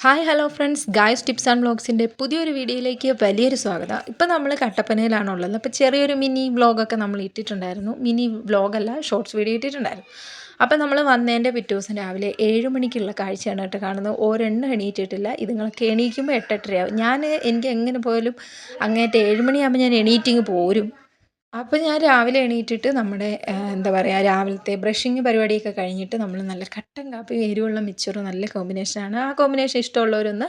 Hi hello friends guys tips and വ്ളോഗ്സിൻ്റെ പുതിയൊരു വീഡിയോയിലേക്ക് വലിയൊരു സ്വാഗതം. ഇപ്പോൾ നമ്മൾ കട്ടപ്പനയിലാണുള്ളത്. അപ്പോൾ ചെറിയൊരു മിനി വ്ളോഗൊക്കെ നമ്മൾ ഇട്ടിട്ടുണ്ടായിരുന്നു. മിനി വ്ളോഗല്ല, ഷോർട്സ് വീഡിയോ ഇട്ടിട്ടുണ്ടായിരുന്നു. അപ്പോൾ നമ്മൾ വന്നതിൻ്റെ പിറ്റേ ദിവസം രാവിലെ 7 മണിക്കുള്ള കാഴ്ചയാണ് കേട്ടോ കാണുന്നത്. ഒരെണ്ണം എണീറ്റിട്ടില്ല. ഇതുങ്ങളൊക്കെ എണീക്കുമ്പോൾ 8-8:30 എനിക്ക് എങ്ങനെ പോയാലും അങ്ങേറ്റം 7 മണിയാകുമ്പോൾ ഞാൻ എണീറ്റിങ് പോരും. അപ്പോൾ ഞാൻ രാവിലെ എണീറ്റിട്ട് നമ്മുടെ എന്താ പറയുക, രാവിലത്തെ ബ്രഷിങ് പരിപാടിയൊക്കെ കഴിഞ്ഞിട്ട് നമ്മൾ നല്ല കട്ടൻ കാപ്പിയും എരിവുള്ള മിച്ചറും നല്ല കോമ്പിനേഷനാണ്. ആ കോമ്പിനേഷൻ ഇഷ്ടമുള്ളവരൊന്ന്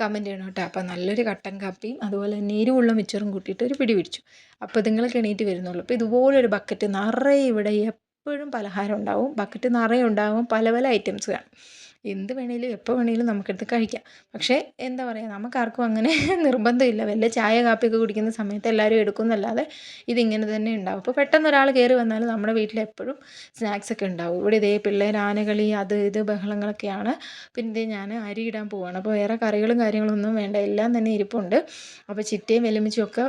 കമൻറ്റ് ചെയ്യണം കേട്ടോ. അപ്പോൾ നല്ലൊരു കട്ടൻ കാപ്പിയും അതുപോലെ തന്നെ എരിവുള്ള മിച്ചറും കൂട്ടിയിട്ട് ഒരു പിടി പിടിച്ചു. അപ്പോൾ ഇതുങ്ങൾക്ക് എണീറ്റ് വരുന്നുള്ളൂ. അപ്പോൾ ഇതുപോലൊരു ബക്കറ്റ് നിറയെ ഇവിടെ എപ്പോഴും പലഹാരം ഉണ്ടാവും. ബക്കറ്റ് നിറയെ ഉണ്ടാവും, പല പല ഐറ്റംസ് കാണും. എന്ത് വേണേലും എപ്പോൾ വേണേലും നമുക്കെടുത്ത് കഴിക്കാം. പക്ഷേ എന്താ പറയുക, നമുക്കാർക്കും അങ്ങനെ നിർബന്ധമില്ല. വല്ല ചായ കാപ്പിയൊക്കെ കുടിക്കുന്ന സമയത്ത് എല്ലാവരും എടുക്കുന്നല്ലാതെ ഇതിങ്ങനെ തന്നെ ഉണ്ടാവും. അപ്പോൾ പെട്ടെന്ന് ഒരാൾ കയറി വന്നാൽ നമ്മുടെ വീട്ടിലെപ്പോഴും സ്നാക്സൊക്കെ ഉണ്ടാവും. ഇവിടെ ഇതേ പിള്ളേർ ആനകളി അത് ഇത് ബഹളങ്ങളൊക്കെയാണ്. പിന്നെ ഇതേ ഞാൻ അരി ഇടാൻ പോവുകയാണ്. അപ്പോൾ വേറെ കറികളും കാര്യങ്ങളൊന്നും വേണ്ട, എല്ലാം തന്നെ ഇരിപ്പുണ്ട്. അപ്പോൾ ചിറ്റയും വെല്ലുമ്മച്ചിയും ഒക്കെ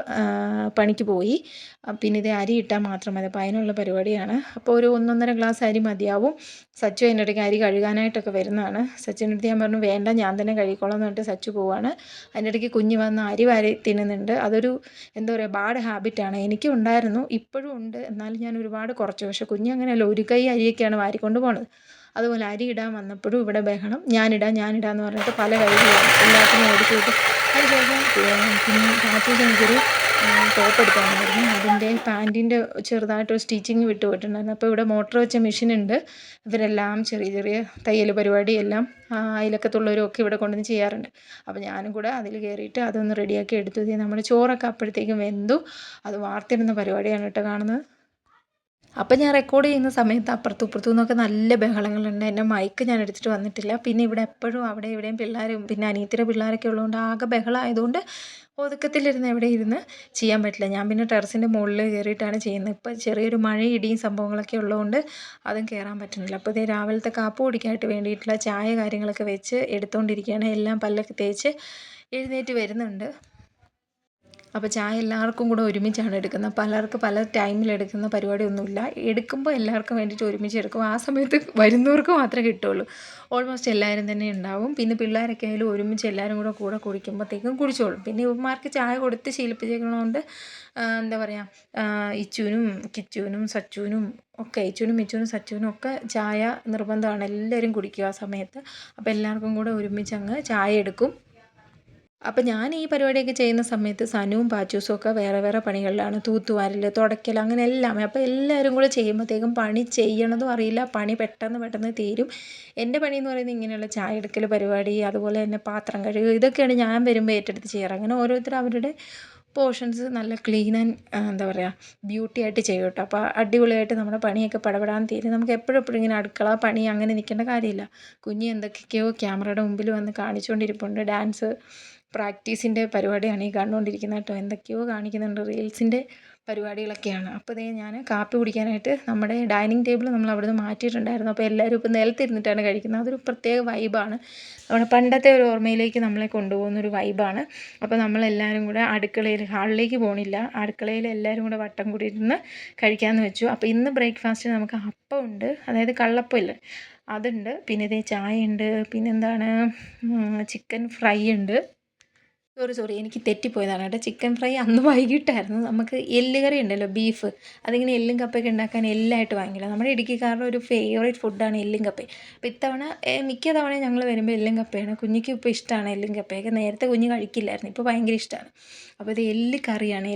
പണിക്ക് പോയി. പിന്നെ ഇതേ അരി ഇട്ടാൽ മാത്രം മതി. അപ്പോൾ അതിനുള്ള പരിപാടിയാണ്. അപ്പോൾ ഒരു 1-1.5 ഗ്ലാസ് അരി മതിയാവും. സച്ചു അതിൻ്റെ ഇടയ്ക്ക് അരി കഴുകാനായിട്ടൊക്കെ വരുന്നതാണ്. സച്ചിൻ്റെ അടുത്ത് ഞാൻ പറഞ്ഞു വേണ്ട, ഞാൻ തന്നെ കഴുകിക്കോളാം എന്ന് പറഞ്ഞിട്ട് സച്ചു പോവാണ്. അതിൻ്റെ ഇടയ്ക്ക് കുഞ്ഞ് വന്ന് അരി വാരി തിന്നുന്നുണ്ട്. അതൊരു എന്താ പറയുക, ബാഡ് ഹാബിറ്റാണ്. എനിക്കും ഉണ്ടായിരുന്നു, ഇപ്പോഴും ഉണ്ട്. എന്നാലും ഞാൻ ഒരുപാട് കുറച്ചു. പക്ഷേ കുഞ്ഞ് അങ്ങനെയല്ല, ഒരു കൈ അരിയൊക്കെയാണ് വാരിക്കൊണ്ട് പോണത്. അതുപോലെ അരി ഇടാൻ വന്നപ്പോഴും ഇവിടെ ബഹളം, ഞാനിടാന്ന് പറഞ്ഞിട്ട് പല കൈകളാണ് എല്ലാത്തിനും ഓടിക്കൂട്ടി. അതിനുശേഷം പിന്നെ കാച്ചൂസ് എനിക്കൊരു ടോപ്പ് എടുക്കാനായിരുന്നു. അതിൻ്റെ പാൻറ്റിൻ്റെ ചെറുതായിട്ടൊരു സ്റ്റിച്ചിങ് വിട്ടു പോയിട്ടുണ്ടായിരുന്നു. അപ്പോൾ ഇവിടെ മോട്ടർ വെച്ച മെഷീനുണ്ട്. ഇവരെല്ലാം ചെറിയ ചെറിയ തയ്യൽ പരിപാടി എല്ലാം അയലക്കത്തുള്ളവരും ഒക്കെ ഇവിടെ കൊണ്ടുവന്ന് ചെയ്യാറുണ്ട്. അപ്പോൾ ഞാനും കൂടെ അതിൽ കയറിയിട്ട് അതൊന്ന് റെഡിയാക്കി എടുത്തു. നമ്മുടെ ചോറൊക്കെ അപ്പോഴത്തേക്കും വെന്തു. അത് വാർത്തിടുന്ന പരിപാടിയാണ് കേട്ടോ കാണുന്നത്. അപ്പം ഞാൻ റെക്കോർഡ് ചെയ്യുന്ന സമയത്ത് അപ്പുറത്തും ഇപ്പുറത്തു നിന്നൊക്കെ നല്ല ബഹളങ്ങളുണ്ട്. എൻ്റെ മൈക്ക് ഞാൻ എടുത്തിട്ട് വന്നിട്ടില്ല. പിന്നെ ഇവിടെ എപ്പോഴും അവിടെ ഇവിടെയും പിള്ളേരും പിന്നെ അനിയത്തിയുടെ പിള്ളേരൊക്കെ ഉള്ളതുകൊണ്ട് ആകെ ബഹളമായതുകൊണ്ട് ഒതുക്കത്തിലിരുന്ന് എവിടെ ഇരുന്ന് ചെയ്യാൻ പറ്റില്ല. ഞാൻ പിന്നെ ടെറസിൻ്റെ മുകളിൽ കയറിയിട്ടാണ് ചെയ്യുന്നത്. ഇപ്പം ചെറിയൊരു മഴയും ഇടിയും സംഭവങ്ങളൊക്കെ ഉള്ളതുകൊണ്ട് അതും കയറാൻ പറ്റുന്നില്ല. അപ്പോൾ ഇതേ രാവിലത്തെ കാപ്പി കുടിക്കാനായിട്ട് വേണ്ടിയിട്ടുള്ള ചായ കാര്യങ്ങളൊക്കെ വെച്ച് എടുത്തുകൊണ്ടിരിക്കുകയാണ്. എല്ലാം പല്ലൊക്കെ തേച്ച് എഴുന്നേറ്റ് വരുന്നുണ്ട്. അപ്പോൾ ചായ എല്ലാവർക്കും കൂടെ ഒരുമിച്ചാണ് എടുക്കുന്നത്. പലർക്ക് പല ടൈമിലെടുക്കുന്ന പരിപാടിയൊന്നുമില്ല. എടുക്കുമ്പോൾ എല്ലാവർക്കും വേണ്ടിയിട്ട് ഒരുമിച്ച് എടുക്കും. ആ സമയത്ത് വരുന്നവർക്ക് മാത്രമേ കിട്ടുള്ളൂ. ഓൾമോസ്റ്റ് എല്ലാവരും തന്നെ ഉണ്ടാവും. പിന്നെ പിള്ളേരൊക്കെ ആയാലും ഒരുമിച്ച് എല്ലാവരും കൂടെ കുടിക്കുമ്പോഴത്തേക്കും കുടിച്ചോളും. പിന്നെ ഇവന്മാർക്ക് ചായ കൊടുത്ത് ശീലിപ്പിച്ചേക്കുന്നതുകൊണ്ട് എന്താ പറയുക, ഇച്ചുവിനും കിച്ചുവിനും സച്ചുവിനും ഒക്കെ, ഇച്ചുവിനും മിച്ചുവിനും സച്ചുവിനും ഒക്കെ ചായ നിർബന്ധമാണ്. എല്ലാവരും കുടിക്കും ആ സമയത്ത്. അപ്പോൾ എല്ലാവർക്കും കൂടെ ഒരുമിച്ച് അങ്ങ് ചായ എടുക്കും. അപ്പം ഞാൻ ഈ പരിപാടിയൊക്കെ ചെയ്യുന്ന സമയത്ത് സനുവും പാച്ചൂസും ഒക്കെ വേറെ വേറെ പണികളിലാണ്. തൂത്തുവാരൽ, തുടയ്ക്കൽ, അങ്ങനെ എല്ലാം. അപ്പോൾ എല്ലാവരും കൂടെ ചെയ്യുമ്പോഴത്തേക്കും പണി ചെയ്യണതും അറിയില്ല, പണി പെട്ടെന്ന് തീരും. എൻ്റെ പണി എന്ന് പറയുന്നത് ഇങ്ങനെയുള്ള ചായ എടുക്കൽ പരിപാടി, അതുപോലെ തന്നെ പാത്രം കഴുകുക, ഇതൊക്കെയാണ് ഞാൻ വരുമ്പോൾ ഏറ്റെടുത്ത് ചെയ്യാറ്. അങ്ങനെ ഓരോരുത്തർ അവരുടെ പോർഷൻസ് നല്ല ക്ലീൻ ആൻഡ് എന്താ പറയുക, ബ്യൂട്ടി ആയിട്ട് ചെയ്യും കേട്ടോ. അപ്പോൾ അടിപൊളിയായിട്ട് നമ്മുടെ പണിയൊക്കെ പടപെടാൻ തീരും. നമുക്ക് എപ്പോഴും ഇങ്ങനെ അടുക്കള പണി അങ്ങനെ നിൽക്കേണ്ട കാര്യമില്ല. കുഞ്ഞ് എന്തൊക്കെയൊക്കെയോ ക്യാമറയുടെ മുമ്പിൽ വന്ന് കാണിച്ചുകൊണ്ടിരിപ്പുണ്ട്. ഡാൻസ് പ്രാക്ടീസിൻ്റെ പരിപാടിയാണ് ഈ കണ്ടുകൊണ്ടിരിക്കുന്നത് കേട്ടോ. എന്തൊക്കെയോ കാണിക്കുന്നുണ്ട്, റീൽസിൻ്റെ പരിപാടികളൊക്കെയാണ്. അപ്പോൾ ഇതേ ഞാൻ കാപ്പി കുടിക്കാനായിട്ട് നമ്മുടെ ഡൈനിങ് ടേബിൾ നമ്മൾ അവിടെ നിന്ന് മാറ്റിയിട്ടുണ്ടായിരുന്നു. അപ്പോൾ എല്ലാവരും ഇപ്പോൾ നിലത്തിരുന്നിട്ടാണ് കഴിക്കുന്നത്. അതൊരു പ്രത്യേക വൈബാണ്. നമ്മുടെ പണ്ടത്തെ ഒരു ഓർമ്മയിലേക്ക് നമ്മളെ കൊണ്ടുപോകുന്നൊരു വൈബാണ്. അപ്പോൾ നമ്മളെല്ലാവരും കൂടെ അടുക്കളയിൽ, ഹാളിലേക്ക് പോകണില്ല, അടുക്കളയിൽ എല്ലാവരും കൂടെ വട്ടം കൂടി ഇരുന്ന് കഴിക്കാമെന്ന് വെച്ചു. അപ്പോൾ ഇന്ന് ബ്രേക്ക്ഫാസ്റ്റിന് നമുക്ക് അപ്പം ഉണ്ട്, അതായത് കള്ളപ്പം ഇല്ലേ, അതുണ്ട്. പിന്നെ ഇതേ ചായ ഉണ്ട്. പിന്നെന്താണ്, ചിക്കൻ ഫ്രൈ ഉണ്ട്. സോറി എനിക്ക് തെറ്റിപ്പോയതാണ് കേട്ടോ. ചിക്കൻ ഫ്രൈ അന്ന് വൈകിട്ടായിരുന്നു. നമുക്ക് എല്ല് കറി ഉണ്ടല്ലോ, ബീഫ്, അതിങ്ങനെ എല്ലും കപ്പയൊക്കെ ഉണ്ടാക്കാൻ എല്ലായിട്ട് വാങ്ങില്ല. നമ്മുടെ ഇടുക്കിക്കാരുടെ ഒരു ഫേവറേറ്റ് ഫുഡാണ് എല്ലും കപ്പയും. അപ്പോൾ ഇത്തവണ മിക്ക തവണ ഞങ്ങൾ വരുമ്പോൾ എല്ലും കപ്പയാണ്. കുഞ്ഞിക്ക് ഇപ്പോൾ ഇഷ്ടമാണ് എല്ലും കപ്പയൊക്കെ. നേരത്തെ കുഞ്ഞ് കഴിക്കില്ലായിരുന്നു, ഇപ്പോൾ ഭയങ്കര ഇഷ്ടമാണ്. അപ്പോൾ ഇത് എല്ല് കറിയാണ്.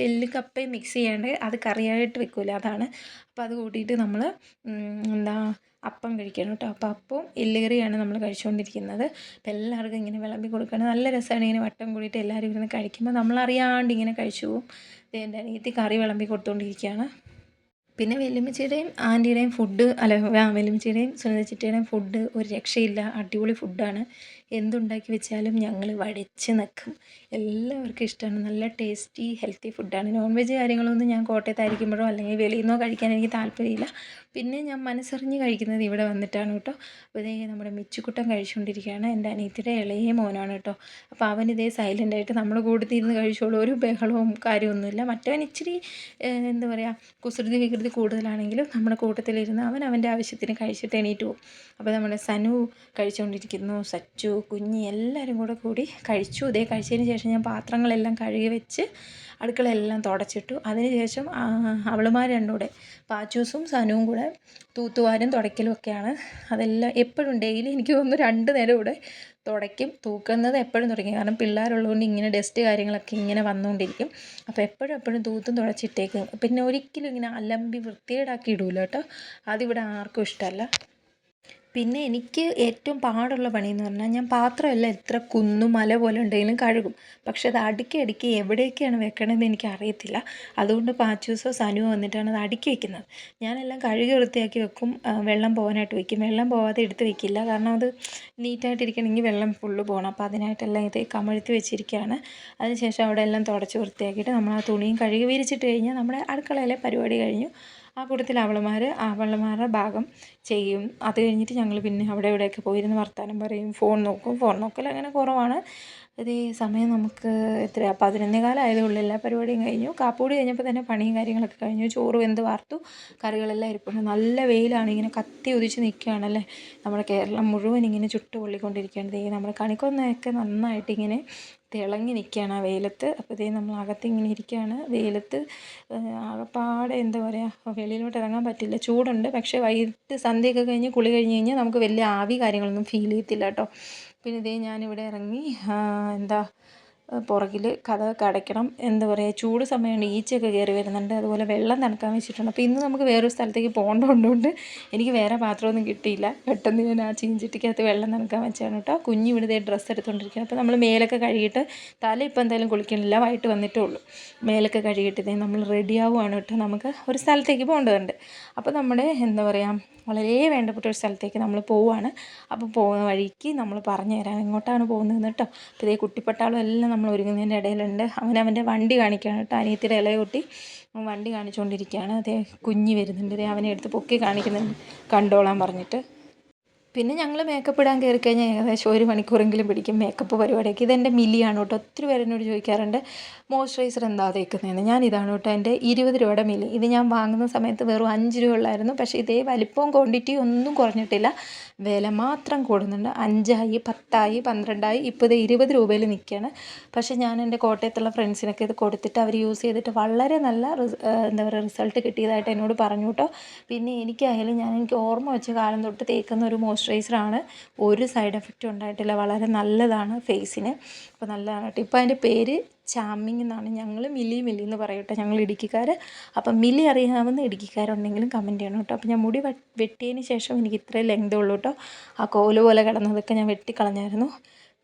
എല്ല് കപ്പയും മിക്സ് ചെയ്യാണ്ട് അത് കറിയായിട്ട് വെക്കൂല, അതാണ്. അപ്പോൾ അത് കൂട്ടിയിട്ട് നമ്മൾ എന്താ അപ്പം കഴിക്കണം കേട്ടോ. അപ്പോൾ അപ്പവും എല്ല് കറിയാണ് നമ്മൾ കഴിച്ചുകൊണ്ടിരിക്കുന്നത്. അപ്പോൾ എല്ലാവർക്കും ഇങ്ങനെ വിളമ്പി കൊടുക്കണം. നല്ല രസമാണ് ഇങ്ങനെ വട്ടം കൂടിയിട്ട് എല്ലാവരും ഇരുന്ന് കഴിക്കുമ്പോൾ നമ്മളറിയാണ്ട് ഇങ്ങനെ കഴിച്ചു പോകും. എൻ്റെ അനിയത്തി കറി വിളമ്പി കൊടുത്തുകൊണ്ടിരിക്കുകയാണ്. പിന്നെ വെല്ലുമ്മച്ചിയുടെയും ആൻറ്റിയുടെയും ഫുഡ്, വെല്ലുമ്മച്ചിയുടെയും സുനിതച്ചിറ്റയുടെയും ഫുഡ് ഒരു രക്ഷയില്ല, അടിപൊളി ഫുഡാണ്. എന്തുണ്ടാക്കി വെച്ചാലും ഞങ്ങൾ വടിച്ച് നിൽക്കും. എല്ലാവർക്കും ഇഷ്ടമാണ്. നല്ല ടേസ്റ്റി ഹെൽത്തി ഫുഡാണ്. നോൺ വെജ് കാര്യങ്ങളൊന്നും ഞാൻ കോട്ടയത്തായിരിക്കുമ്പോഴോ അല്ലെങ്കിൽ വെളിയിൽ നിന്നോ കഴിക്കാൻ എനിക്ക് താല്പര്യമില്ല. പിന്നെ ഞാൻ മനസ്സറിഞ്ഞ് കഴിക്കുന്നത് ഇവിടെ വന്നിട്ടാണ് കേട്ടോ. അപ്പോൾ ഇതേ നമ്മുടെ മിച്ചുക്കുട്ടൻ കഴിച്ചുകൊണ്ടിരിക്കുകയാണ്. എൻ്റെ അനിയത്തിയുടെ ഇളയ മോനാണ് കേട്ടോ. അപ്പോൾ അവൻ ഇതേ സൈലൻ്റായിട്ട് നമ്മുടെ കൂട്ടത്തിൽ ഇരുന്ന് കഴിച്ചോളൂ, ഒരു ബഹളവും കാര്യമൊന്നുമില്ല. മറ്റവൻ ഇച്ചിരി എന്താ പറയുക, കുസൃതി വികൃതി കൂടുതലാണെങ്കിലും നമ്മുടെ കൂട്ടത്തിലിരുന്ന് അവൻ അവൻ്റെ ആവശ്യത്തിന് കഴിച്ചിട്ട് എണീറ്റ് പോകും. അപ്പോൾ നമ്മുടെ സനു കഴിച്ചുകൊണ്ടിരിക്കുന്നു, സച്ചു, കുഞ്ഞി എല്ലാവരും കൂടി കഴിച്ചു. ഇതേ കഴിച്ചതിന് ശേഷം ഞാൻ പാത്രങ്ങളെല്ലാം കഴുകി വെച്ച് അടുക്കളയെല്ലാം തുടച്ചിട്ടു. അതിനുശേഷം അവളുമാർ രണ്ടും കൂടെ പാച്ചൂസും സനുവും കൂടെ തൂത്തുവാരും തുടയ്ക്കലും ഒക്കെയാണ്. അതെല്ലാം എപ്പോഴും ഡെയിലി എനിക്ക് തോന്നുന്നു 2 നേരം ഇവിടെ തുടയ്ക്കും. തൂക്കുന്നത് എപ്പോഴും തുടയ്ക്കും, കാരണം പിള്ളേരുള്ളതുകൊണ്ട് ഇങ്ങനെ ഡസ്റ്റ് കാര്യങ്ങളൊക്കെ ഇങ്ങനെ വന്നുകൊണ്ടിരിക്കും. അപ്പോൾ എപ്പോഴും തൂത്തും തുടച്ചിട്ടേക്കും. പിന്നെ ഒരിക്കലും ഇങ്ങനെ അലമ്പി വൃത്തികേടാക്കി ഇടൂല കേട്ടോ. അതിവിടെ ആർക്കും ഇഷ്ടമല്ല. പിന്നെ എനിക്ക് ഏറ്റവും പാടുള്ള പണിയെന്ന് പറഞ്ഞാൽ, ഞാൻ പാത്രമെല്ലാം എത്ര കുന്നും മല പോലെ ഉണ്ടെങ്കിലും കഴുകും. പക്ഷെ അത് അടുക്കി എവിടേക്കാണ് വെക്കണമെന്ന് എനിക്ക് അറിയത്തില്ല. അതുകൊണ്ട് പാച്ചൂസോ സനുവോ വന്നിട്ടാണ് അത് അടുക്കി വെക്കുന്നത്. ഞാനെല്ലാം കഴുകി വൃത്തിയാക്കി വെക്കും, വെള്ളം പോകാനായിട്ട് വെക്കും. വെള്ളം പോകാതെ എടുത്ത് വെക്കില്ല, കാരണം അത് നീറ്റായിട്ടിരിക്കണമെങ്കിൽ വെള്ളം ഫുള്ള് പോകണം. അപ്പോൾ അതിനായിട്ടെല്ലാം ഇത് കമഴ്ത്തി വെച്ചിരിക്കുകയാണ്. അതിനുശേഷം അവിടെ എല്ലാം തുടച്ച് വൃത്തിയാക്കിയിട്ട് നമ്മൾ ആ തുണിയും കഴുകി വിരിച്ചിട്ട് കഴിഞ്ഞാൽ നമ്മുടെ അടുക്കളയിലെ പരിപാടി കഴിഞ്ഞു. ആ കൂട്ടത്തിൽ അവളുമാരുടെ ഭാഗം ചെയ്യും. അത് കഴിഞ്ഞിട്ട് ഞങ്ങൾ പിന്നെ അവിടെ ഇവിടെയൊക്കെ പോയിരുന്ന് വർത്താനം പറയും, ഫോൺ നോക്കും. ഫോൺ നോക്കൽ അങ്ങനെ കുറവാണ്. ഇത് സമയം നമുക്ക് എത്രയാണ് 11:15 ആയതേ ഉള്ളൂ. എല്ലാ പരിപാടിയും കഴിഞ്ഞു. കാപ്പൂടി കഴിഞ്ഞപ്പോൾ തന്നെ പണിയും കാര്യങ്ങളൊക്കെ കഴിഞ്ഞു. ചോറ് വെന്ത് വാർത്തു, കറികളെല്ലാം ഇരിപ്പുണ്ട്. നല്ല വെയിലാണ്, ഇങ്ങനെ കത്തി ഉദിച്ച് നിൽക്കുകയാണല്ലേ. നമ്മുടെ കേരളം മുഴുവൻ ഇങ്ങനെ ചുട്ട് പൊള്ളിക്കൊണ്ടിരിക്കുകയാണ്. നമ്മുടെ കണിക്കൊന്നയൊക്കെ നന്നായിട്ടിങ്ങനെ തിളങ്ങി നിൽക്കുകയാണ് ആ വെയിലത്ത്. അപ്പോൾ നമ്മൾ അകത്ത് ഇങ്ങനെ ഇരിക്കുകയാണ് വെയിലത്ത്. ആകപ്പാടെ എന്താ പറയുക, വെളിയിലോട്ട് ഇറങ്ങാൻ പറ്റില്ല, ചൂടുണ്ട്. പക്ഷേ വൈകിട്ട് സന്ധ്യയൊക്കെ കഴിഞ്ഞ് കുളി കഴിഞ്ഞ് കഴിഞ്ഞാൽ നമുക്ക് വലിയ ആവി കാര്യങ്ങളൊന്നും ഫീൽ ചെയ്യത്തില്ല കേട്ടോ. പിന്നെ ഞാനിവിടെ ഇറങ്ങി പുറകിൽ കതകൊക്കെ അടയ്ക്കണം. എന്താ പറയുക, ചൂട് സമയമാണ്, ഈച്ചയൊക്കെ കയറി വരുന്നുണ്ട്. അതുപോലെ വെള്ളം തണുക്കാൻ വെച്ചിട്ടുണ്ട്. അപ്പോൾ ഇന്ന് നമുക്ക് വേറൊരു സ്ഥലത്തേക്ക് പോകേണ്ടതുകൊണ്ട് എനിക്ക് വേറെ പാത്രമൊന്നും കിട്ടിയില്ല. പെട്ടെന്ന് ഞാൻ ആ ചീഞ്ചട്ടിക്കകത്ത് വെള്ളം തണുക്കാൻ വെച്ചാണ് കേട്ടോ. കുഞ്ഞ് ഇവിടുത്തെ ഡ്രസ്സ് എടുത്തുകൊണ്ടിരിക്കുകയാണ്. അപ്പോൾ നമ്മൾ മേലൊക്കെ കഴുകിയിട്ട്, തല ഇപ്പോൾ എന്തായാലും കുളിക്കണില്ല, വൈകിട്ട് വന്നിട്ടേ ഉള്ളൂ. മേലൊക്കെ കഴുകിയിട്ട് നമ്മൾ റെഡിയാവുകയാണ് കേട്ടോ. നമുക്ക് ഒരു സ്ഥലത്തേക്ക് പോകേണ്ടതുണ്ട്. അപ്പോൾ നമ്മുടെ എന്താ പറയുക, വളരെ വേണ്ടപ്പെട്ട ഒരു സ്ഥലത്തേക്ക് നമ്മൾ പോവുകയാണ്. അപ്പോൾ പോകുന്ന വഴിക്ക് നമ്മൾ പറഞ്ഞു തരാം എങ്ങോട്ടാണ് പോകുന്നതെന്ന് കേട്ടോ. അപ്പോൾ കുട്ടിപ്പട്ടാളം എല്ലാം നമ്മൾ ഒരുങ്ങുന്നതിൻ്റെ ഇടയിലുണ്ട്. അവൻ്റെ വണ്ടി കാണിക്കുകയാണ് കേട്ടോ. അനിയത്തിയുടെ ഇളയ കുട്ടി വണ്ടി കാണിച്ചുകൊണ്ടിരിക്കുകയാണ്. കുഞ്ഞ് വരുന്നുണ്ട്, അവനെ എടുത്ത് പൊക്കി കാണിക്കുന്നുണ്ട് കണ്ടോളാൻ പറഞ്ഞിട്ട്. പിന്നെ ഞങ്ങൾ മേക്കപ്പ് ഇടാൻ കയറി കഴിഞ്ഞാൽ ഏകദേശം 1 മണിക്കൂറെങ്കിലും പിടിക്കും മേക്കപ്പ് പരിപാടിയൊക്കെ. ഇതെൻ്റെ മില്ലിയാണ് കേട്ടോ. ഒത്തിരി പേര് എന്നോട് ചോദിക്കാറുണ്ട് മോയ്സ്ചറൈസർ എന്താ തേക്കുന്നതെന്ന്. ഞാനിതാണ് കേട്ടോ, എൻ്റെ 20 രൂപയുടെ മില്ലി. ഇത് ഞാൻ വാങ്ങുന്ന സമയത്ത് വെറും 5 രൂപ ഉള്ളായിരുന്നു. പക്ഷേ ഇതേ വലിപ്പവും ക്വാണ്ടിറ്റിയും ഒന്നും കുറഞ്ഞിട്ടില്ല, വില മാത്രം കൂടുന്നുണ്ട്. 5ആയി, 10ആയി, 12ആയി, ഇപ്പോൾ ഇത് 20 രൂപയിൽ നിൽക്കുകയാണ്. പക്ഷേ ഞാൻ എൻ്റെ കോട്ടയത്തുള്ള ഫ്രണ്ട്സിനൊക്കെ ഇത് കൊടുത്തിട്ട് അവർ യൂസ് ചെയ്തിട്ട് വളരെ നല്ല എന്താ പറയുക റിസൾട്ട് കിട്ടിയതായിട്ട് എന്നോട് പറഞ്ഞു കേട്ടോ. പിന്നെ എനിക്കായാലും എനിക്ക് ഓർമ്മ വെച്ച കാലം തൊട്ട് തേക്കുന്ന ഒരു മോയ്സ്ചറൈസറാണ്. ഒരു സൈഡ് എഫക്റ്റും ഉണ്ടായിട്ടില്ല, വളരെ നല്ലതാണ് ഫേസിന്. അപ്പോൾ നല്ലതാണ് കേട്ടോ. ഇപ്പോൾ അതിൻ്റെ പേര് ചാമിങ് എന്നാണ്. ഞങ്ങൾ മില്ലി എന്ന് പറയട്ടെ, ഞങ്ങൾ ഇടുക്കിക്കാർ. അപ്പം മില്ലി അറിയാവുന്ന ഇടുക്കിക്കാരുണ്ടെങ്കിലും കമൻറ്റ് ചെയ്യണം കേട്ടോ. അപ്പോൾ ഞാൻ മുടി വെട്ടിയതിന് ശേഷം എനിക്ക് ഇത്രയും ലെങ്തേ ഉള്ളൂ കേട്ടോ. ആ കോല് പോലെ കിടന്നതൊക്കെ ഞാൻ വെട്ടിക്കളഞ്ഞായിരുന്നു.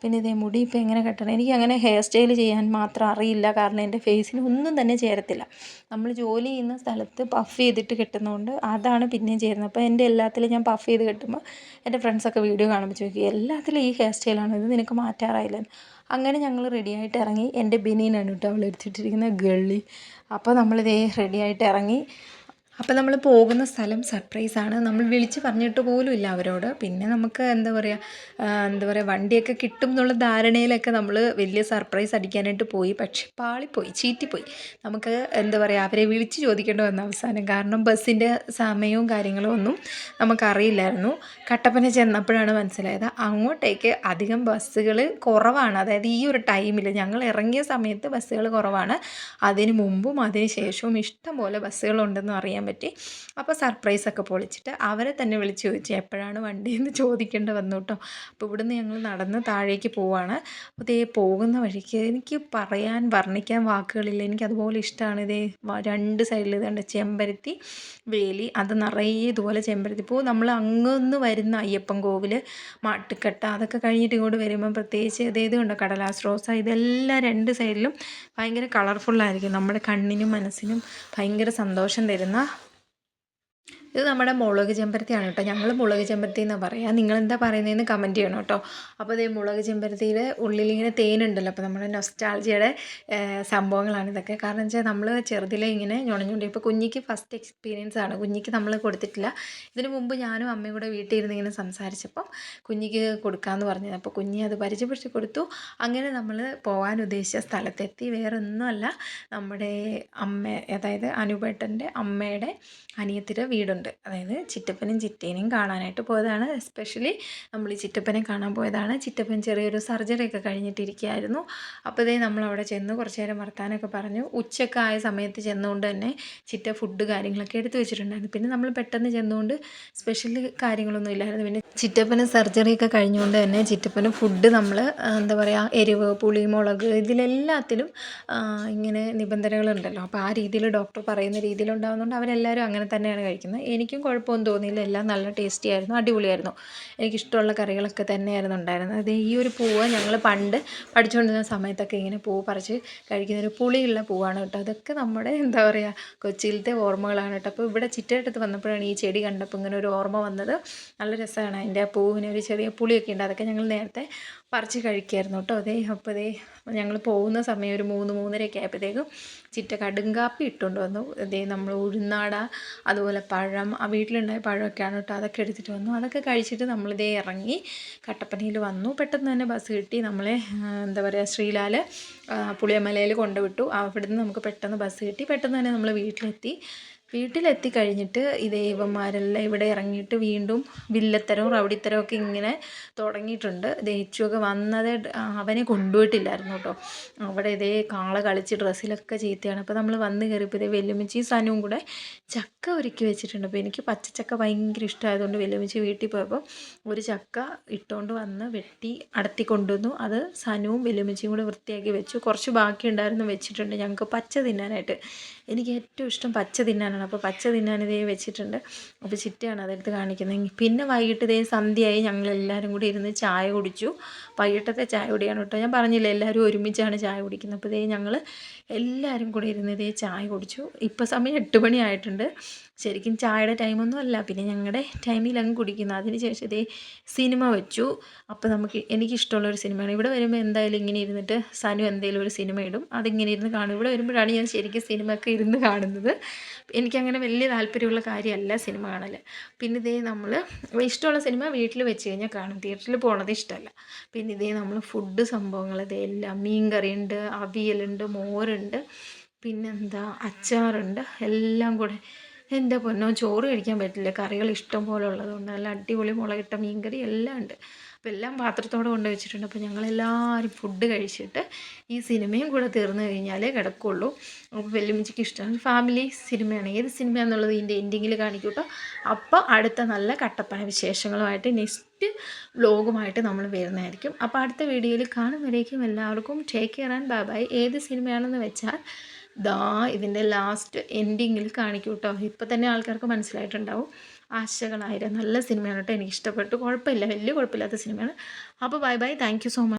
പിന്നെ മുടി ഇപ്പോൾ എങ്ങനെ കെട്ടണം, എനിക്ക് അങ്ങനെ ഹെയർ സ്റ്റൈൽ ചെയ്യാൻ മാത്രം അറിയില്ല, കാരണം എൻ്റെ ഫേസിന് ഒന്നും തന്നെ ചേരത്തില്ല. നമ്മൾ ജോലി ചെയ്യുന്ന സ്ഥലത്ത് പഫ് ചെയ്തിട്ട് കെട്ടുന്നതുകൊണ്ട് അതാണ് പിന്നെയും ചേരുന്നത്. അപ്പോൾ എൻ്റെ എല്ലാത്തിലും ഞാൻ പഫ് ചെയ്ത് കെട്ടുമ്പോൾ എൻ്റെ ഫ്രണ്ട്സൊക്കെ വീഡിയോ കാണുമ്പോൾ ചോദിക്കും, എല്ലാത്തിലും ഈ ഹെയർ സ്റ്റൈലാണ്, ഇത് നിനക്ക് മാറ്റാറായില്ല. അങ്ങനെ ഞങ്ങൾ റെഡിയായിട്ട് ഇറങ്ങി. എൻ്റെ ബനിയനാണ് കേട്ടോ അവൾ എടുത്തിട്ടിരിക്കുന്ന ഗള്ളി. അപ്പോൾ റെഡിയായിട്ട് ഇറങ്ങി. അപ്പോൾ നമ്മൾ പോകുന്ന സ്ഥലം സർപ്രൈസാണ്. നമ്മൾ വിളിച്ച് പറഞ്ഞിട്ട് പോലും ഇല്ല അവരോട്. പിന്നെ നമുക്ക് എന്താ പറയുക വണ്ടിയൊക്കെ കിട്ടും എന്നുള്ള ധാരണയിലൊക്കെ നമ്മൾ വലിയ സർപ്രൈസ് അടിക്കാനായിട്ട് പോയി. പക്ഷെ പാളിപ്പോയി, ചീറ്റിപ്പോയി. നമുക്ക് എന്താ പറയുക അവരെ വിളിച്ച് ചോദിക്കേണ്ടി വന്ന അവസാനം, കാരണം ബസ്സിൻ്റെ സമയവും കാര്യങ്ങളും ഒന്നും നമുക്കറിയില്ലായിരുന്നു. കട്ടപ്പന ചെന്നപ്പോഴാണ് മനസ്സിലായത് അങ്ങോട്ടേക്ക് അധികം ബസ്സുകൾ കുറവാണ്. അതായത് ഈ ഒരു ടൈമിൽ ഞങ്ങൾ ഇറങ്ങിയ സമയത്ത് ബസ്സുകൾ കുറവാണ്. അതിന് മുമ്പും അതിന് ശേഷവും ഇഷ്ടം പോലെ ബസ്സുകളുണ്ടെന്ന് അറിയാൻ പറ്റി. അപ്പോൾ സർപ്രൈസൊക്കെ പൊളിച്ചിട്ട് അവരെ തന്നെ വിളിച്ച് ചോദിച്ചു എപ്പോഴാണ് വണ്ടിയെന്ന് ചോദിക്കേണ്ടി വന്നു കേട്ടോ. അപ്പോൾ ഇവിടുന്ന് ഞങ്ങൾ നടന്ന് താഴേക്ക് പോവുകയാണ്. അപ്പോൾ പോകുന്ന വഴിക്ക് എനിക്ക് വർണ്ണിക്കാൻ വാക്കുകളില്ല. എനിക്കതുപോലെ ഇഷ്ടമാണ്. 2 സൈഡിൽ ഇതുണ്ട് ചെമ്പരത്തി വേലി, അത് നിറയെ ഇതുപോലെ ചെമ്പരത്തി പൂ. നമ്മൾ അങ്ങൊന്ന് വരുന്ന അയ്യപ്പൻ കോവിൽ, മാട്ടുക്കട്ട, അതൊക്കെ കഴിഞ്ഞിട്ട് ഇങ്ങോട്ട് വരുമ്പം പ്രത്യേകിച്ച് ഇതുണ്ട് കടലാസ് റോസ, ഇതെല്ലാം 2 സൈഡിലും ഭയങ്കര കളർഫുള്ളായിരിക്കും. നമ്മുടെ കണ്ണിനും മനസ്സിനും ഭയങ്കര സന്തോഷം തരുന്ന. ഇത് നമ്മുടെ മുളക് ചെമ്പരത്തിയാണ് കേട്ടോ. ഞങ്ങൾ മുളക് ചെമ്പരത്തി എന്നാണ് പറയുക. നിങ്ങളെന്താ പറയുന്നതെന്ന് കമൻറ്റ് ചെയ്യണം കേട്ടോ. അപ്പോൾ മുളക് ചെമ്പരത്തിയുടെ ഉള്ളിലിങ്ങനെ തേനുണ്ടല്ലോ. അപ്പോൾ നമ്മുടെ നൊസ്റ്റാൾജിയുടെ സംഭവങ്ങളാണ് ഇതൊക്കെ. കാരണം വെച്ചാൽ നമ്മൾ ചെറുതിലെ ഇങ്ങനെ ഞൊണഞ്ഞുകൊണ്ട്, ഇപ്പോൾ കുഞ്ഞിക്ക് ഫസ്റ്റ് എക്സ്പീരിയൻസ് ആണ്. കുഞ്ഞിക്ക് നമ്മൾ കൊടുത്തിട്ടില്ല. ഇതിന് മുമ്പ് ഞാനും അമ്മയും കൂടെ വീട്ടിൽ ഇരുന്ന് ഇങ്ങനെ സംസാരിച്ചപ്പം കുഞ്ഞിക്ക് കൊടുക്കാമെന്ന് പറഞ്ഞത്. അപ്പോൾ കുഞ്ഞി അത് പരിചയപ്പെടുത്തി കൊടുത്തു. അങ്ങനെ നമ്മൾ പോകാൻ ഉദ്ദേശിച്ച സ്ഥലത്തെത്തി. വേറൊന്നുമല്ല, നമ്മുടെ അതായത് അനുപേട്ടൻ്റെ അമ്മയുടെ അനിയത്തിയുടെ വീടുണ്ട് പോയതുണ്ട്. അതായത് ചിറ്റപ്പനും ചിറ്റേനെയും കാണാനായിട്ട് പോയതാണ്. എസ്പെഷ്യലി നമ്മൾ ഈ ചിറ്റപ്പനെ കാണാൻ പോയതാണ്. ചിറ്റപ്പൻ ചെറിയൊരു സർജറിയൊക്കെ കഴിഞ്ഞിട്ടിരിക്കുകയായിരുന്നു. അപ്പോൾ ഇതേ നമ്മളവിടെ ചെന്ന് കുറച്ച് നേരം വർത്താനമൊക്കെ പറഞ്ഞു. ഉച്ചയൊക്കെ ആയ സമയത്ത് ചെന്നുകൊണ്ട് തന്നെ ചിറ്റ ഫുഡ് കാര്യങ്ങളൊക്കെ എടുത്തു വെച്ചിട്ടുണ്ടായിരുന്നു. പിന്നെ നമ്മൾ പെട്ടെന്ന് ചെന്നുകൊണ്ട് സ്പെഷ്യൽ കാര്യങ്ങളൊന്നും ഇല്ലായിരുന്നു. പിന്നെ ചിറ്റപ്പന് സർജറിയൊക്കെ കഴിഞ്ഞുകൊണ്ട് തന്നെ ചിറ്റപ്പന് ഫുഡ് നമ്മൾ എന്താ പറയുക, എരിവ്, പുളി, മുളക് ഇതിലെല്ലാത്തിലും ഇങ്ങനെ നിബന്ധനകളുണ്ടല്ലോ. അപ്പോൾ ആ രീതിയിൽ ഡോക്ടർ പറയുന്ന രീതിയിലുണ്ടാകുന്നതുകൊണ്ട് അവരെല്ലാവരും അങ്ങനെ തന്നെയാണ് കഴിക്കുന്നത്. എനിക്കും കുഴപ്പമൊന്നും തോന്നിയില്ല. എല്ലാം നല്ല ടേസ്റ്റി ആയിരുന്നു, അടിപൊളിയായിരുന്നു. എനിക്കിഷ്ടമുള്ള കറികളൊക്കെ തന്നെയായിരുന്നു ഉണ്ടായിരുന്നത്. അത് ഈ ഒരു പൂവ് ഞങ്ങൾ പണ്ട് പഠിച്ചുകൊണ്ടിരുന്ന സമയത്തൊക്കെ ഇങ്ങനെ പൂവ് പറിച്ച് കഴിക്കുന്നൊരു പുളിയുള്ള പൂവാണ് കേട്ടോ. അതൊക്കെ നമ്മുടെ എന്താ പറയുക, കൊച്ചിയിലത്തെ ഓർമ്മകളാണ് കേട്ടോ. അപ്പോൾ ഇവിടെ ചിറ്റയടുത്ത് വന്നപ്പോഴാണ് ഈ ചെടി കണ്ടപ്പോൾ ഇങ്ങനെ ഒരു ഓർമ്മ വന്നത്. നല്ല രസമാണ്. അതിൻ്റെ ആ പൂവിന് ഒരു ചെറിയ പുളിയൊക്കെ ഉണ്ട്. അതൊക്കെ ഞങ്ങൾ നേരത്തെ പറിച്ച് കഴിക്കുമായിരുന്നു കേട്ടോ. അപ്പോൾ ഞങ്ങൾ പോകുന്ന സമയം ഒരു 3-3:30 ആയപ്പോഴത്തേക്കും ചിറ്റ കടുങ്കാപ്പി ഇട്ടുകൊണ്ട് വന്നു. നമ്മൾ ഉഴുന്നാട, അതുപോലെ പഴം, ആ വീട്ടിലുണ്ടായ പഴമൊക്കെയാണ് കേട്ടോ. അതൊക്കെ എടുത്തിട്ട് വന്നു. അതൊക്കെ കഴിച്ചിട്ട് ഇറങ്ങി കട്ടപ്പനയിൽ വന്നു. പെട്ടെന്ന് തന്നെ ബസ് കിട്ടി. നമ്മളെ എന്താ പറയുക, ശ്രീലാൽ പുളിയമലയിൽ കൊണ്ടുവിട്ടു. അവിടുന്ന് നമുക്ക് പെട്ടെന്ന് ബസ് കിട്ടി. പെട്ടെന്ന് തന്നെ നമ്മൾ വീട്ടിലെത്തി കഴിഞ്ഞിട്ട് ഇവന്മാരെല്ലാം ഇവിടെ ഇറങ്ങിയിട്ട് വീണ്ടും വില്ലത്തരവും റൗഡിത്തരവും ഒക്കെ ഇങ്ങനെ തുടങ്ങിയിട്ടുണ്ട്. ദേച്ചുവൊക്കെ വന്നത് അവനെ കൊണ്ടുപോയിട്ടില്ലായിരുന്നു കേട്ടോ. അവിടെ കാള കളിച്ച് ഡ്രസ്സിലൊക്കെ ചീത്തയാണ്. അപ്പോൾ നമ്മൾ വന്ന് കയറിയപ്പോൾ വെല്ലുമിച്ചി സനുവും കൂടെ ചക്ക ഒരുക്കി വെച്ചിട്ടുണ്ട്. അപ്പോൾ എനിക്ക് പച്ചച്ചക്ക ഭയങ്കര ഇഷ്ടമായതുകൊണ്ട് വെല്ലുമിച്ചി വീട്ടിൽ പോയപ്പോൾ ഒരു ചക്ക ഇട്ടുകൊണ്ട് വന്ന് വെട്ടി അടത്തി കൊണ്ടുവന്നു. അത് സനുവും വെല്ലുമിച്ചിയും കൂടെ വൃത്തിയാക്കി വെച്ചു. കുറച്ച് ബാക്കി ഉണ്ടായിരുന്നു, വെച്ചിട്ടുണ്ട് ഞങ്ങൾക്ക് പച്ച തിന്നാനായിട്ട്. എനിക്ക് ഏറ്റവും ഇഷ്ടം പച്ച തിന്നാനാണ്. അപ്പോൾ പച്ച തിന്നാൻ വെച്ചിട്ടുണ്ട്. അപ്പോൾ ചിറ്റയാണ് അതെടുത്ത് കാണിക്കുന്നത്. പിന്നെ വൈകിട്ട് സന്ധ്യയായി. ഞങ്ങളെല്ലാവരും കൂടി ഇരുന്ന് ചായ കുടിച്ചു. വൈകിട്ടത്തെ ചായ കുടിയാണ് കേട്ടോ. ഞാൻ പറഞ്ഞില്ല എല്ലാവരും ഒരുമിച്ചാണ് ചായ കുടിക്കുന്നത്. അപ്പോൾ ഞങ്ങൾ എല്ലാവരും കൂടി ഇരുന്ന് ചായ കുടിച്ചു. ഇപ്പോൾ സമയം 8 മണി ആയിട്ടുണ്ട്. ശരിക്കും ചായയുടെ ടൈമൊന്നും അല്ല, പിന്നെ ഞങ്ങളുടെ ടൈമിൽ അങ്ങ് കുടിക്കുന്നു. അതിന് ശേഷം സിനിമ വെച്ചു. അപ്പോൾ എനിക്കിഷ്ടമുള്ളൊരു സിനിമയാണ്. ഇവിടെ വരുമ്പോൾ എന്തായാലും ഇങ്ങനെ ഇരുന്നിട്ട് സനു എന്തെങ്കിലും ഒരു സിനിമ ഇടും, അതിങ്ങനെ ഇരുന്ന് കാണും. ഇവിടെ വരുമ്പോഴാണ് ഞാൻ ശരിക്കും സിനിമയൊക്കെ ഇരുന്ന് കാണുന്നത്. എനിക്കങ്ങനെ വലിയ താല്പര്യമുള്ള കാര്യമല്ല സിനിമ കാണൽ. പിന്നെ നമ്മൾ ഇഷ്ടമുള്ള സിനിമ വീട്ടിൽ വെച്ച് കഴിഞ്ഞാൽ കാണും, തിയേറ്ററിൽ പോകണത് ഇഷ്ടമല്ല. പിന്നെ നമ്മൾ ഫുഡ് സംഭവങ്ങൾ എല്ലാം, മീൻ കറിയുണ്ട്, അവിയലുണ്ട്, മോരുണ്ട്, പിന്നെന്താ അച്ചാറുണ്ട്, എല്ലാം കൂടെ. എൻ്റെ പൊന്നോ, ചോറ് കഴിക്കാൻ പറ്റില്ല. കറികൾ ഇഷ്ടം പോലെ ഉള്ളതുകൊണ്ട് നല്ല അടിപൊളി മുളകിട്ട മീൻകറി എല്ലാം ഉണ്ട്. അപ്പോൾ എല്ലാം പാത്രത്തോടെ കൊണ്ട് വെച്ചിട്ടുണ്ട്. അപ്പോൾ ഞങ്ങളെല്ലാവരും ഫുഡ് കഴിച്ചിട്ട് ഈ സിനിമയും കൂടെ തീർന്നു കഴിഞ്ഞാലേ കിടക്കുള്ളൂ. അപ്പോൾ വെല്ലുമിച്ചിക്ക് ഇഷ്ടമാണ്. ഫാമിലി സിനിമയാണ്. ഏത് സിനിമയാണെന്നുള്ളത് ഇതിൻ്റെ എൻഡിങ്ങിൽ കാണിക്കും കേട്ടോ. അപ്പോൾ അടുത്ത നല്ല കട്ടപ്പന വിശേഷങ്ങളുമായിട്ട് നെക്സ്റ്റ് വ്ലോഗുമായിട്ട് നമ്മൾ വരുന്നതായിരിക്കും. അപ്പോൾ അടുത്ത വീഡിയോയിൽ കാണുമ്പോഴേക്കും എല്ലാവർക്കും take care and bye bye. ഏത് സിനിമയാണെന്ന് വെച്ചാൽ ഇതിൻ്റെ ലാസ്റ്റ് എൻഡിങ്ങിൽ കാണിക്കും കേട്ടോ. ഇപ്പോൾ തന്നെ ആൾക്കാർക്ക് മനസ്സിലായിട്ടുണ്ടാവും. ആശകളായിരം നല്ല സിനിമയാണ് കേട്ടോ. എനിക്കിഷ്ടപ്പെട്ടു. കുഴപ്പമില്ല, വലിയ കുഴപ്പമില്ലാത്ത സിനിമയാണ്. അപ്പോൾ bye bye. Thank you so much.